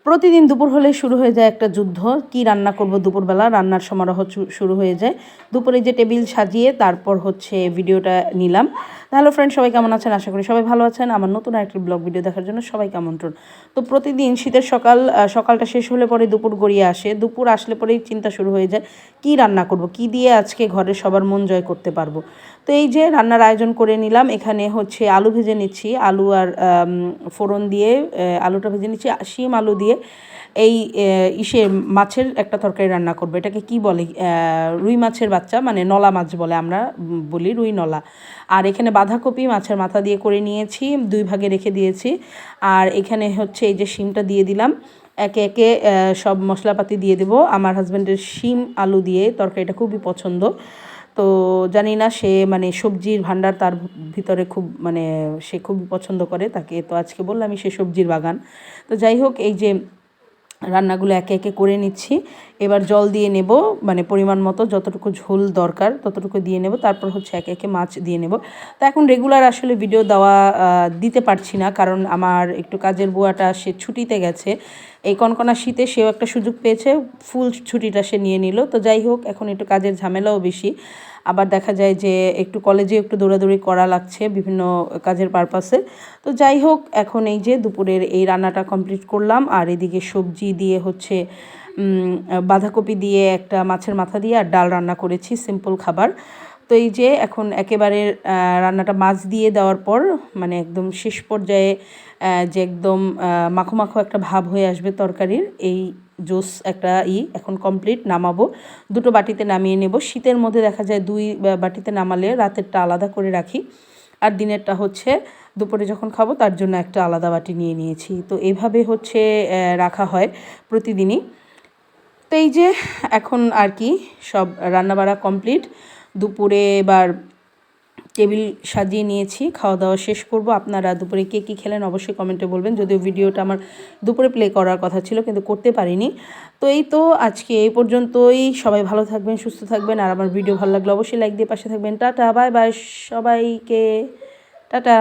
প্রতিদিন দুপুর হলে শুরু হয়ে যায় একটা যুদ্ধ। কি রান্না করব দুপুরবেলা, রান্নার সমারোহ শুরু হয়ে যায়। দুপুরে যে টেবিল সাজিয়ে তারপর হচ্ছে ভিডিওটা নিলাম। হ্যালো ফ্রেন্ড, সবাই কেমন আছেন? আশা করি সবাই ভালো আছেন। আমার নতুন আরেকটি ব্লগ ভিডিও দেখার জন্য সবাইকে আমন্ত্রণ। তো প্রতিদিন শীতের সকালটা শেষ হলে পরে দুপুর গড়িয়ে আসে। দুপুর আসলে পরেই চিন্তা শুরু হয়ে যায় কি রান্না করব, কি দিয়ে আজকে ঘরের সবার মন জয় করতে পারবো। তো এই যে রান্নার আয়োজন করে নিলাম। এখানে হচ্ছে আলু ভেজে নিচ্ছি, আলু আর ফোড়ন দিয়ে আলুটা ভেজে নিচ্ছি। শিম আলু দিয়ে এই মাছের একটা তরকারি রান্না করবো। এটাকে কি বলে, রুই মাছের বাচ্চা, মানে নলা মাছ বলে, আমরা বলি রুই নলা। আর এখানে বাঁধাকপি মাছের মাথা দিয়ে করে নিয়েছি, 2 ভাগে রেখে দিয়েছি। আর এখানে হচ্ছে এই যে শিমটা দিয়ে দিলাম। একে একে সব মশলাপাতি দিয়ে দেবো। আমার হাজব্যান্ডের শিম আলু দিয়ে তরকারিটা খুবই পছন্দ। তো জানি না, সে মানে সবজির ভাণ্ডার তার ভিতরে খুব, মানে সে খুবই পছন্দ করে। তাকে তো আজকে বললামই সে সবজির বাগান। তো যাই হোক, এই যে রান্নাগুলো একে একে করে নিচ্ছি। এবার জল দিয়ে নেব, মানে পরিমাণ মতো যতটুকু ঝোল দরকার ততটুকু দিয়ে নেব। তারপর হচ্ছে একে একে মাছ দিয়ে নেব। তো এখন রেগুলার আসলে ভিডিও দিতে পারছি না, কারণ আমার একটু কাজের বুয়াটা সে ছুটিতে গেছে। এই কনকনা শীতে সেও একটা সুযোগ পেয়েছে, ফুল ছুটিটা সে নিয়ে নিল। তো যাই হোক, এখন একটু কাজের ঝামেলাও বেশি। আবার দেখা যায় যে একটু কলেজে একটু দৌড়াদৌড়ি করা লাগছে বিভিন্ন কাজের পারপাসে। তো যাই হোক, এখন এই যে দুপুরের এই রান্নাটা কমপ্লিট করলাম। আর এদিকে সবজি দিয়ে হচ্ছে বাঁধাকপি দিয়ে একটা মাছের মাথা দিয়ে আর ডাল রান্না করেছি, সিম্পল খাবার। তো এই যে এখন একেবারে রান্নাটা মাছ দিয়ে দেওয়ার পর, মানে একদম শেষ পর্যায়ে যে একদম মাখো মাখো একটা ভাব হয়ে আসবে তরকারির, এই জোস একটা এখন কমপ্লিট। নামাবো, 2টো বাটিতে নামিয়ে নেব। শীতের মধ্যে দেখা যায় 2 বাটিতে নামালে রাতেরটা আলাদা করে রাখি, আর দিনেরটা হচ্ছে দুপুরে যখন খাবো তার জন্য একটা আলাদা বাটি নিয়ে নিয়েছি। তো এইভাবে হচ্ছে রাখা হয় প্রতিদিনই। তো এই যে এখন আর কি সব রান্নাবাড়া কমপ্লিট। দুপুরে এবার টেবিল সাজিয়ে নিয়েছি, খাওয়া দাওয়া শেষ করব। আপনারা দুপুরে কে কী খেলেন অবশ্যই কমেন্টে বলবেন, যদিও ভিডিওটা আমার দুপুরে প্লে করার কথা ছিল কিন্তু করতে পারিনি। তো এই তো আজকে এই পর্যন্তই। সবাই ভালো থাকবেন, সুস্থ থাকবেন। আর আমার ভিডিও ভালো লাগলে অবশ্যই লাইক দিয়ে পাশে থাকবেন। টাটা, বাই বাই সবাইকে, টাটা।